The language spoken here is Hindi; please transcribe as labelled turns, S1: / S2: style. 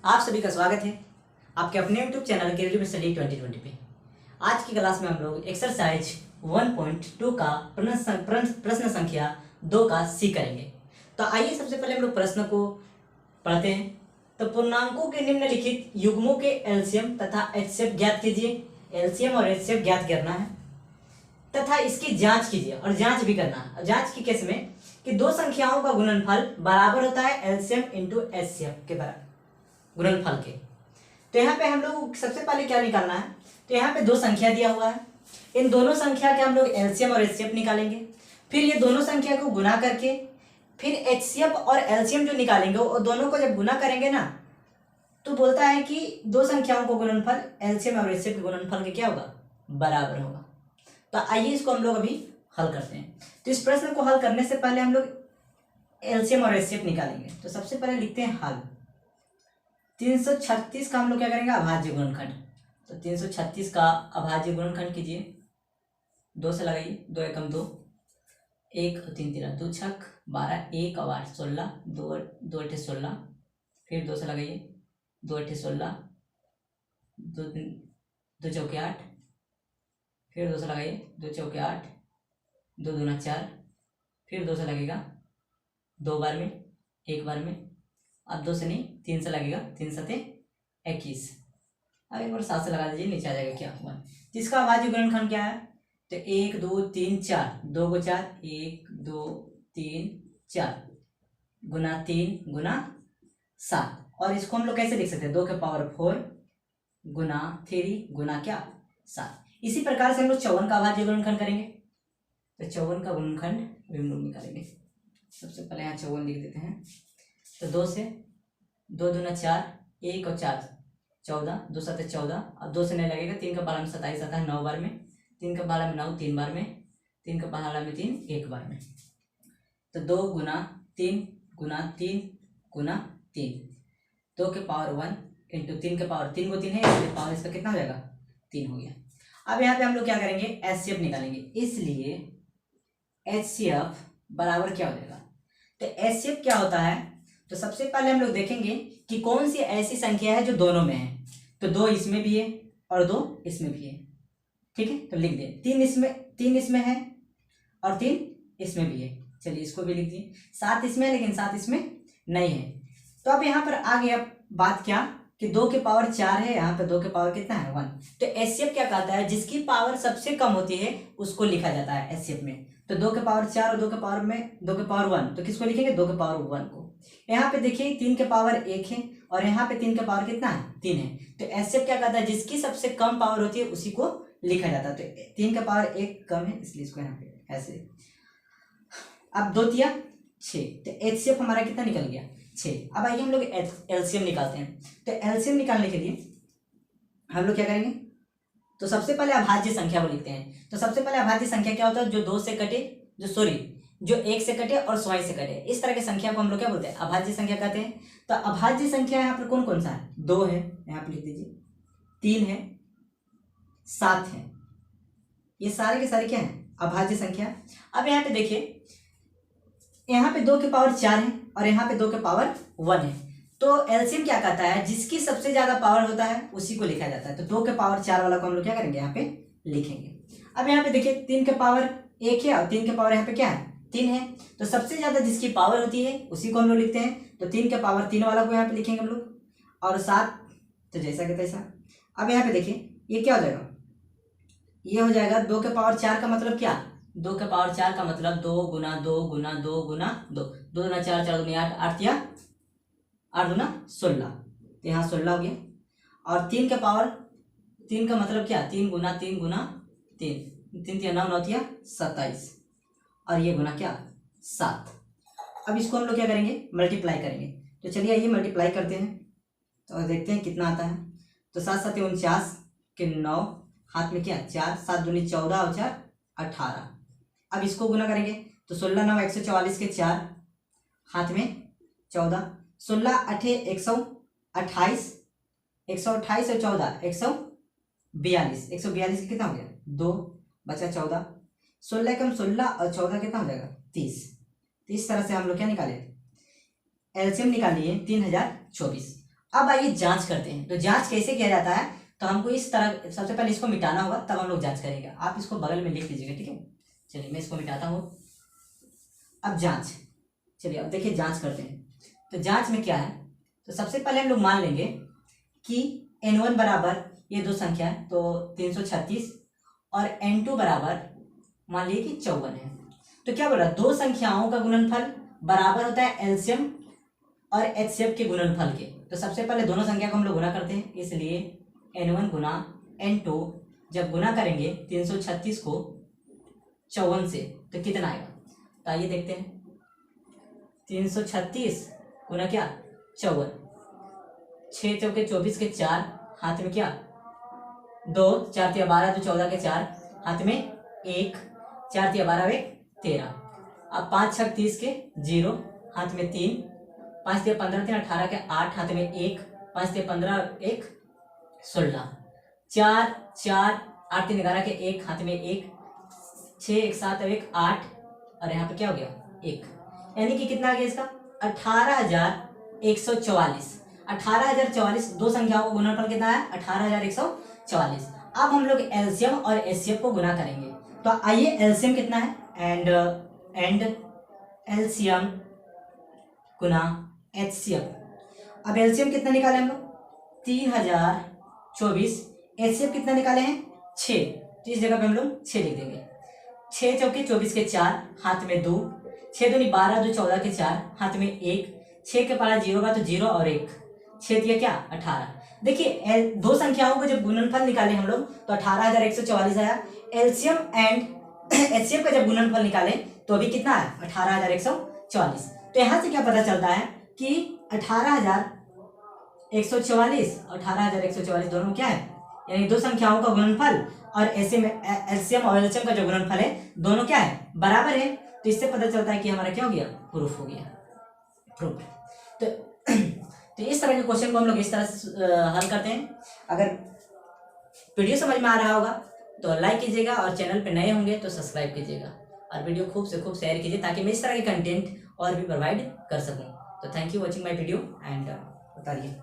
S1: आप सभी का स्वागत है आपके अपने यूट्यूब चैनल क्रिएटिव स्टडी 2020 पे। आज की क्लास में हम लोग एक्सरसाइज 1.2 का प्रश्न संख्या 2 का सी करेंगे। तो आइए सबसे पहले हम लोग प्रश्न को पढ़ते हैं। तो पूर्णांकों के निम्नलिखित युग्मों के एलसीएम तथा एचसीएफ ज्ञात कीजिए। एलसीएम और एचसीएफ ज्ञात करना है तथा इसकी जांच कीजिए और जांच भी करना है। जांच की केस में कि दो संख्याओं का गुणनफल बराबर होता है एलसीएम इंटू एचसीएफ के बराबर गुणनफल के। तो यहाँ पे हम लोग सबसे पहले क्या निकालना है, तो यहाँ पे दो संख्या दिया हुआ है, इन दोनों संख्या के हम लोग एलसीएम और एचसीएफ निकालेंगे। फिर ये दोनों संख्या को गुना करके फिर एचसीएफ और एलसीएम जो निकालेंगे वो दोनों को जब गुना करेंगे ना तो बोलता है कि दो संख्याओं को गुणनफल एलसीएम और एचसीएफ के गुणनफल के क्या होगा, बराबर होगा। तो आइए इसको हम लोग अभी हल करते हैं। तो इस प्रश्न को हल करने से पहले हम लोग एलसीएम और एचसीएफ निकालेंगे। तो सबसे पहले लिखते हैं हल। 336 का हम लोग क्या करेंगे, अभाज्य गुणनखंड। तो 336 का अभाज्य गुणनखंड कीजिए, 2 से लगाइए, 2 एकम 2, 1 और 3 13 2 छक 12, 1 और 8 16, 2 8 16, फिर 2 से लगाइए, 2 8 16, 2 चौके 8, फिर 2 से लगाइए, 2 चौके 8, 2 दूना 4, फिर 2 से लगेगा 2 बार में, 1 बार में, अब 2 से नहीं 3 से लगेगा, 3 सते 21। अब एक बार 7 से लगा दीजिए, नीचे आ जाएगा क्या हुआ। तो इसका अभाज्य गुणनखंड क्या है, तो 1 2 3 4, 2 को 4, 1 2 3 4 गुना 3 गुना 7। और इसको हम लोग कैसे लिख सकते हैं, 2 के पावर 4 गुना 3 गुना क्या 7। इसी प्रकार से हम लोग 54 का अभाज्य गुणनखंड करेंगे। तो 54 का गुणनखंड हम लोग निकालेंगे। सबसे पहले यहाँ 54 लिख देते हैं। तो 2 से 2 दूना 4, 1 और 4 14, 2 सते 14, अब 2 से नहीं लगेगा, 3 का पाला में 27 आता है 9 बार में, 3 का पाला में 9 3 बार में, 3 का पाला में 3 1 बार में। तो 2 गुना 3 गुना 3 गुना 3, 2 के पावर 1 इंटू 3 के पावर 3 को 3 है, इसलिए पावर इसका कितना हो जाएगा, 3 हो गया। अब यहाँ पे हम लोग क्या करेंगे, एचसीएफ निकालेंगे, इसलिए एचसीएफ बराबर क्या हो जाएगा। तो एचसीएफ क्या होता है, तो सबसे पहले हम लोग देखेंगे कि कौन सी ऐसी संख्या है जो दोनों में है। तो 2 इसमें भी है और 2 इसमें भी है, ठीक है। तो लिख दे 3 इसमें है और 3 इसमें भी है। चलिए इसको भी लिख दिए। 7 इसमें है लेकिन 7 इसमें नहीं है। तो अब यहाँ पर आ गया बात क्या कि 2 के पावर 4 है, यहाँ पे 2 के पावर कितना है 1। तो एचसीएफ क्या कहता है, जिसकी पावर सबसे कम होती है उसको लिखा जाता है एचसीएफ में। तो 2 के पावर 4 और 2 के पावर में 2 के पावर 1, तो किसको लिखेंगे, 2 के पावर 1 को। यहाँ पे देखिए 3 के पावर 1 है और यहाँ पे 3 के पावर कितना है 3 है। तो एचसीएफ क्या कहता है, जिसकी सबसे कम पावर होती है उसी को लिखा जाता है। तो 3 के पावर 1 कम है इसलिए इसको यहाँ पे ऐसे। अब 2 तिया 6, तो एचसीएफ हमारा कितना निकल गया 6। अब आइए हम लोग एलसीएम निकालते हैं। तो एलसीएम निकालने के लिए हम लोग क्या करेंगे, तो सबसे पहले अभाज्य संख्या को लिखते हैं। तो सबसे पहले अभाज्य संख्या क्या होता है, जो 2 से कटे, जो 1 से कटे और 100 से कटे, इस तरह की संख्या को हम लोग क्या बोलते हैं, अभाज्य संख्या कहते हैं। तो अभाज्य संख्या यहाँ पर कौन कौन सा है, 2 है, यहाँ पर लिख दीजिए, 3 है, 7 है, ये सारे के सारे क्या है, अभाज्य संख्या। अब यहाँ पे देखिए, यहाँ पे 2 के पावर 4 है और यहाँ पे 2 के पावर 1 है। तो एलसीएम क्या कहता है, जिसकी सबसे ज्यादा पावर होता है उसी को लिखा जाता है। तो 2 के पावर 4 वाला को हम लोग क्या करेंगे, यहाँ पे लिखेंगे। अब यहाँ पे देखिए 3 के पावर 1 है और 3 के पावर यहाँ पे क्या है 3 है। तो सबसे ज्यादा जिसकी पावर होती है उसी को हम लोग लिखते हैं। तो 3 के पावर 3 वाला को यहाँ पे लिखेंगे हम लोग, और 7 तो जैसा कि तैसा। अब यहाँ पे देखिए ये क्या हो जाएगा, ये हो जाएगा 2 के पावर 4 का मतलब क्या, 2 के पावर 4 का मतलब 2 गुना 2 गुना 2 गुना 2, 2 गुना 4 4 गुना 8 8 या 8 गुना 16, तो यहाँ 16 हो गया। और 3 के पावर 3 का मतलब क्या, 3 गुना 3 गुना 3, 3 3 9 9 3 27, और ये गुना क्या 7। अब इसको हम लोग क्या करेंगे, मल्टीप्लाई करेंगे। तो चलिए आइए मल्टीप्लाई करते हैं, तो देखते हैं कितना आता है। तो 7 7 49 के 9, हाथ में क्या 4, 7 दूनी 14 और 4 18। अब इसको गुना करेंगे तो 16 9 144 के 4, हाथ में 14, 16 8 128, 128 और 14 142, 142 के कितना हो गया 2, बचा 14, 16 कम 16 और 14 कितना हो जाएगा 30। तो इस तरह से हम लोग क्या निकाले, एलसीएम निकालिए 3024। अब आइए जांच करते हैं। तो जांच कैसे किया जाता है, तो हमको इस तरह सबसे पहले इसको मिटाना होगा, तब हम लोग जांच करेंगे। आप इसको बगल में लिख लीजिएगा, ठीक है। चलिए मैं इसको मिटाता हूँ। अब जांच, चलिए अब देखिए जांच करते हैं। तो जांच में क्या है, तो सबसे पहले हम लोग मान लेंगे कि n1 बराबर ये दो संख्या है तो 336 और n2 बराबर मान लीजिए कि 54 है। तो क्या बोल रहा है, दो संख्याओं का गुणनफल बराबर होता है एलसीएम और एचसीएफ के गुणनफल के। तो सबसे पहले दोनों संख्या को हम लोग गुना करते हैं, इसलिए n1 गुना n2 जब गुना करेंगे 336 को 54 से तो कितना आएगा। तो आइए देखते हैं, 336 गुना क्या 54, 6 चौके 24 के 4, हाथ में क्या 2, 4 तिया 12 तो 14 के 4, हाथ में 1, 4 तिया 12 13। अब 5 6 30 के 0, हाथ में 3, 5 तिया 15 3 18 के 8, हाथ में 1, 5 तिया 15 1 16, 4 4 8 3 11 के 1, हाथ में 1, 6 1 7 1 8 और यहाँ पे क्या हो गया 1, यानी कि कितना आ गया इसका 18,144। 18,044 दो संख्याओं का गुणनफल कितना है 18,144। अब हम लोग एलसीएम और एचसीएफ को गुना करेंगे। तो आइए एलसीएम कितना है, एंड एलसीएम गुना एचसीएफ। अब एलसीएम कितना निकाले हम लोग 3,024, एचसीएफ कितना निकाले हैं 6, तो इस जगह पे हम लोग 6 लिख देंगे। 6 चौके 24 के 4, हाथ में 2, 6 दूनी 12 2 14 के 4, हाथ में 1, 6 के पारा 0 का तो 0 और 1, 6 दिया क्या 18। देखिए दो संख्याओं को जब गुणनफल निकाले हम लोग तो 18,144 आया। एलसीएम एंड एचसीएफ का जब गुणनफल निकाले तो अभी कितना है 18,144। तो यहां से क्या पता चलता है कि 18,144 और 18,144 दोनों क्या है, यानी दो संख्याओं का गुणनफल और एलसीएम और एलसीएम का जो गुणनफल है दोनों क्या है बराबर है। तो इससे पता चलता है कि हमारा क्या हो गया प्रूफ हो गया, प्रूफ। तो इस तरह के क्वेश्चन को हम लोग इस तरह से हल करते हैं। अगर वीडियो समझ में आ रहा होगा तो लाइक कीजिएगा और चैनल पे नए होंगे तो सब्सक्राइब कीजिएगा और वीडियो खूब से खूब शेयर कीजिए ताकि मैं इस तरह के कंटेंट और भी प्रोवाइड कर सकूं। तो thank you watching my video and बताइए।